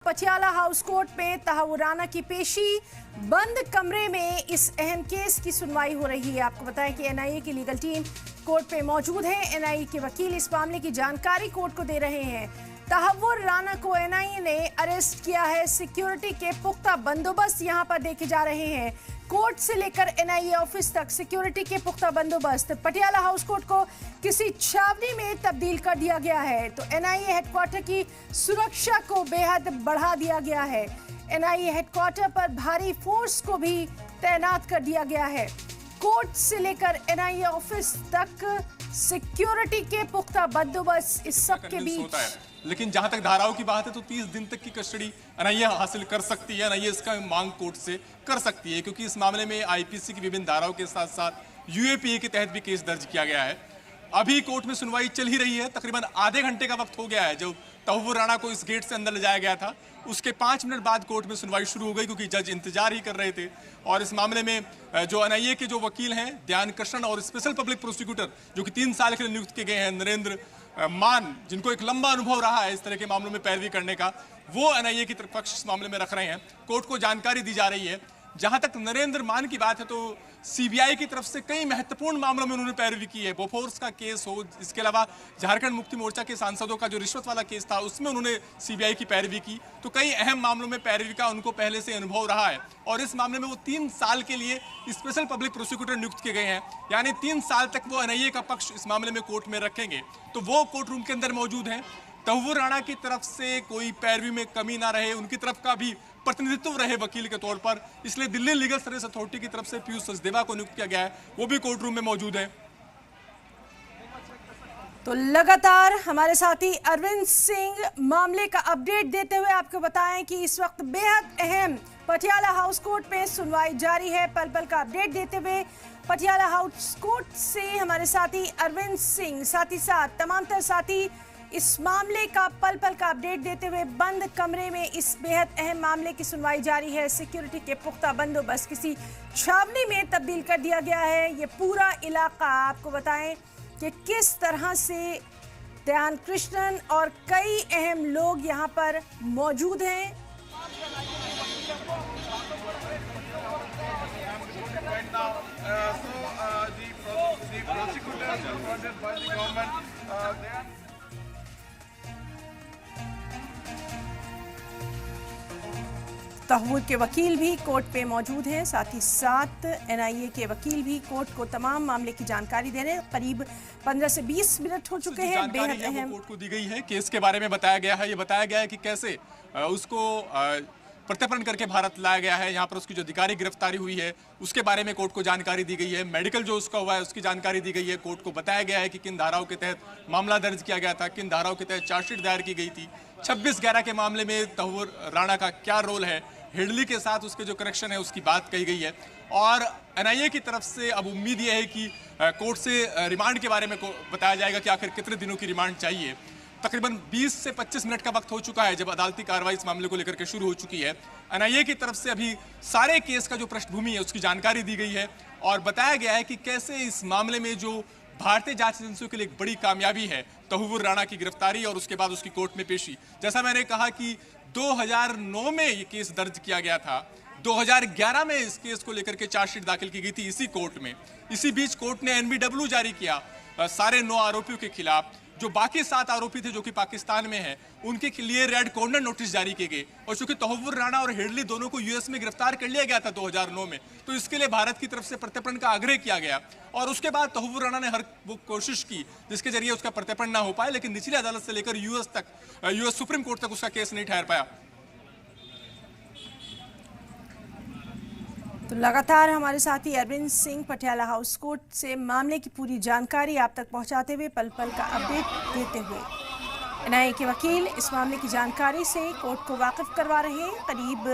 Patiala house court में तहव्वुर राना की पेशी। बंद कमरे में इस अहम केस की सुनवाई हो रही है। आपको बताएं कि एनआईए की लीगल टीम कोर्ट पे मौजूद है। एनआईए के वकील इस मामले की जानकारी कोर्ट को दे रहे हैं। तहव्वुर राना को एनआईए ने अरेस्ट किया है। सिक्योरिटी के पुख्ता बंदोबस्त यहां पर देखे जा रहे हैं। कोर्ट से लेकर एनआईए ऑफिस तक सिक्योरिटी के पुख्ता बंदोबस्त। पटियाला हाउस कोर्ट को किसी छावनी में तब्दील कर दिया गया है, तो एनआईए हेडक्वार्टर की सुरक्षा को बेहद बढ़ा दिया गया है। एनआईए हेडक्वार्टर पर भारी फोर्स को भी तैनात कर दिया गया है। कोर्ट से लेकर एनआईए ऑफिस तक सिक्योरिटी के पुख्ता बंदोबस्त इस सब के बीच। लेकिन जहां तक धाराओं की बात है तो 30 दिन तक की कस्टडी एनआईए हासिल कर सकती है। एनआईए इसका मांग कोर्ट से कर सकती है, क्योंकि इस मामले में आईपीसी की विभिन्न धाराओं के साथ साथ यूएपीए के तहत भी केस दर्ज किया गया है। अभी कोर्ट में सुनवाई चल ही रही है। तकरीबन आधे घंटे का वक्त हो गया है। जब तहव्वुर राणा को इस गेट से अंदर ले जाया गया था, उसके 5 मिनट बाद कोर्ट में सुनवाई शुरू हो गई, क्योंकि जज इंतजार ही कर रहे थे। और इस मामले में जो एनआईए के जो वकील हैं ध्यान कृष्ण और स्पेशल पब्लिक प्रोसिक्यूटर जो कि 3 साल के लिए नियुक्त किए गए हैं नरेंद्र मान, जिनको एक लंबा अनुभव रहा है इस तरह के मामलों में पैरवी करने का, वो एनआईए की तरफ पक्ष इस मामले में रख रहे हैं। कोर्ट को जानकारी दी जा रही है। जहां तक नरेंद्र मान की बात है तो सीबीआई की तरफ से कई महत्वपूर्ण मामलों में उन्होंने पैरवी की है। बोफोर्स का केस हो, इसके अलावा झारखंड मुक्ति मोर्चा के सांसदों का जो रिश्वत वाला केस था उसमें उन्होंने सीबीआई की पैरवी की। तो कई अहम मामलों में पैरवी का उनको पहले से अनुभव रहा है। और इस मामले में वो 3 साल के लिए स्पेशल पब्लिक प्रोसिक्यूटर नियुक्त किए गए हैं, यानी 3 साल तक वो एनआईए का पक्ष इस मामले में कोर्ट में रखेंगे। तो वो कोर्ट रूम के अंदर मौजूद हैं। तहव्वुर राणा की तरफ से कोई पैरवी में कमी ना रहे, उनकी तरफ का भी प्रतिनिधित्व रहे वकील के तौर पर, इसलिए दिल्ली लीगल सर्विस अथॉरिटी की तरफ से पीयूष सचदेवा को नियुक्त किया गया है। वो भी कोर्ट रूम में मौजूद है। तो लगातार हमारे साथी अरविंद सिंह मामले का अपडेट देते हुए आपको बताएं कि इस वक्त बेहद अहम पटियाला हाउस कोर्ट में सुनवाई जारी है। पल पल का अपडेट देते हुए पटियाला हाउस कोर्ट से हमारे साथी अरविंद सिंह, साथ ही साथ तमाम तर साथी इस मामले का पल पल का अपडेट देते हुए बंद कमरे में इस बेहद अहम मामले की सुनवाई जारी है। सिक्योरिटी के पुख्ता बंदोबस्त किसी छावनी में तब्दील कर दिया गया है। ये पूरा इलाका आपको बताएं कि किस तरह से ध्यान कृष्णन और कई अहम लोग यहाँ पर मौजूद हैं। तहव्वुर के वकील भी कोर्ट पे मौजूद हैं, साथ ही साथ एनआईए के वकील भी कोर्ट को तमाम मामले की जानकारी दे रहे हैं। करीब 15 से 20 मिनट हो चुके हैं। बेहद अहम कोर्ट को दी गई है। केस के बारे में बताया गया है। ये बताया गया है कि कैसे उसको प्रत्यर्पण करके भारत लाया गया है। यहाँ पर उसकी जो अधिकारी गिरफ्तारी हुई है उसके बारे में कोर्ट को जानकारी दी गई है। मेडिकल जो उसका हुआ है उसकी जानकारी दी गई है। कोर्ट को बताया गया है कि किन धाराओं के तहत मामला दर्ज किया गया था, किन धाराओं के तहत चार्जशीट दायर की गई थी। 26/11 के मामले में तहव्वुर राणा का क्या रोल है, हिडली के साथ उसके जो कनेक्शन है उसकी बात कही गई है। और एनआईए की तरफ से अब उम्मीद यह है कि कोर्ट से रिमांड के बारे में बताया जाएगा कि आखिर कितने दिनों की रिमांड चाहिए। तकरीबन 20 से 25 मिनट का वक्त हो चुका है जब अदालती कार्रवाई इस मामले को लेकर के शुरू हो चुकी है। एनआईए की तरफ से अभी सारे केस का जो पृष्ठभूमि है उसकी जानकारी दी गई है और बताया गया है कि कैसे इस मामले में जो भारतीय जांच एजेंसियों के लिए एक बड़ी कामयाबी है तहव्वुर राणा की गिरफ्तारी और उसके बाद उसकी कोर्ट में पेशी। जैसा मैंने कहा कि 2009 में ये केस दर्ज किया गया था, 2011 में इस केस को लेकर के चार्जशीट दाखिल की गई थी इसी कोर्ट में। इसी बीच कोर्ट ने एनबीडब्ल्यू जारी किया सारे 9 आरोपियों के खिलाफ। जो बाकी 7 आरोपी थे जो कि पाकिस्तान में हैं, उनके लिए रेड कॉर्नर नोटिस जारी किए गए। और चूंकि तहव्वुर राणा और हिडली दोनों को यूएस में गिरफ्तार कर लिया गया था 2009 में, तो इसके लिए भारत की तरफ से प्रत्यर्पण का आग्रह किया गया। और उसके बाद तहव्वुर राणा ने हर वो कोशिश की जिसके जरिए उसका प्रत्यर्पण ना हो पाए, लेकिन निचली अदालत से लेकर यूएस सुप्रीम कोर्ट तक उसका केस नहीं ठहर पाया। तो लगातार हमारे साथी अरविंद सिंह पटियाला हाउस कोर्ट से मामले की पूरी जानकारी आप तक पहुंचाते हुए, पल पल का अपडेट देते हुए। एनआईए के वकील इस मामले की जानकारी से कोर्ट को वाकिफ करवा रहे हैं। करीब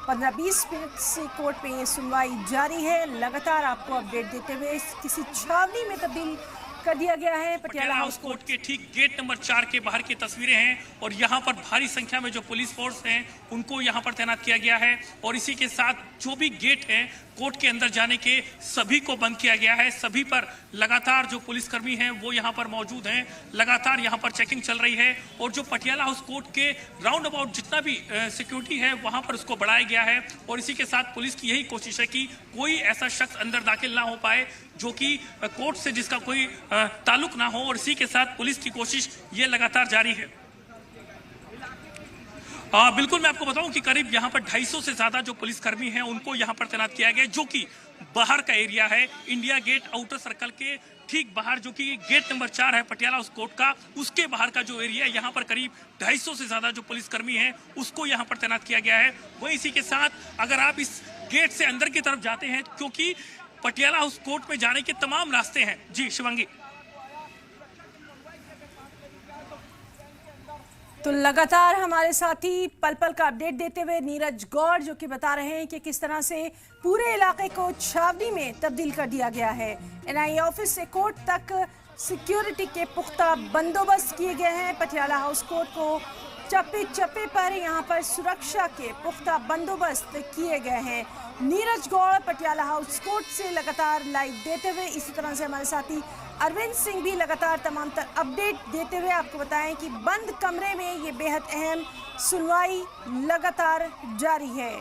15-20 मिनट से कोर्ट में ये सुनवाई जारी है। लगातार आपको अपडेट देते हुए किसी छावनी में तब्दील कर दिया गया है। पटियाला हाउस कोर्ट के ठीक गेट नंबर 4 के बाहर की तस्वीरें हैं और यहाँ पर भारी संख्या में जो पुलिस फोर्स हैं उनको यहाँ पर तैनात किया गया है और इसी के साथ जो भी गेट हैं कोर्ट के अंदर जाने के सभी को बंद किया गया है। सभी पर लगातार जो पुलिसकर्मी हैं वो यहाँ पर मौजूद हैं, लगातार यहाँ पर चेकिंग चल रही है और जो पटियाला हाउस कोर्ट के राउंड अबाउट जितना भी सिक्योरिटी है वहाँ पर उसको बढ़ाया गया है और इसी के साथ पुलिस की यही कोशिश है कि कोई ऐसा शख्स अंदर दाखिल ना हो पाए जो कि कोर्ट से जिसका कोई ताल्लुक ना हो और इसी के साथ पुलिस की कोशिश ये लगातार जारी है। बिल्कुल मैं आपको बताऊं कि करीब यहाँ पर 250 से ज्यादा जो पुलिसकर्मी हैं उनको यहाँ पर तैनात किया गया है, जो कि बाहर का एरिया है इंडिया गेट आउटर सर्कल के ठीक बाहर, जो कि गेट नंबर 4 है पटियाला हाउस कोर्ट का, उसके बाहर का जो एरिया है यहाँ पर करीब 250 से ज्यादा जो पुलिसकर्मी हैं उसको यहाँ पर तैनात किया गया है। वहीं इसी के साथ अगर आप इस गेट से अंदर की तरफ जाते हैं, क्योंकि पटियाला हाउस कोर्ट में जाने के तमाम रास्ते हैं। जी शिवांगी। तो लगातार हमारे साथी पल पल का अपडेट देते हुए नीरज गौड़ जो कि बता रहे हैं कि किस तरह से पूरे इलाके को छावनी में तब्दील कर दिया गया है। एनआईए ऑफिस से कोर्ट तक सिक्योरिटी के पुख्ता बंदोबस्त किए गए हैं। पटियाला हाउस कोर्ट को चप्पे चप्पे पर यहाँ पर सुरक्षा के पुख्ता बंदोबस्त किए गए हैं। नीरज गौड़ पटियाला हाउस कोर्ट से लगातार लाइव देते हुए, इसी तरह से हमारे साथी अरविंद सिंह भी लगातार तमाम तर अपडेट देते हुए आपको बताएं कि बंद कमरे में ये बेहद अहम सुनवाई लगातार जारी है।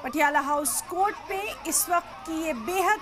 पटियाला हाउस कोर्ट पे इस वक्त की ये बेहद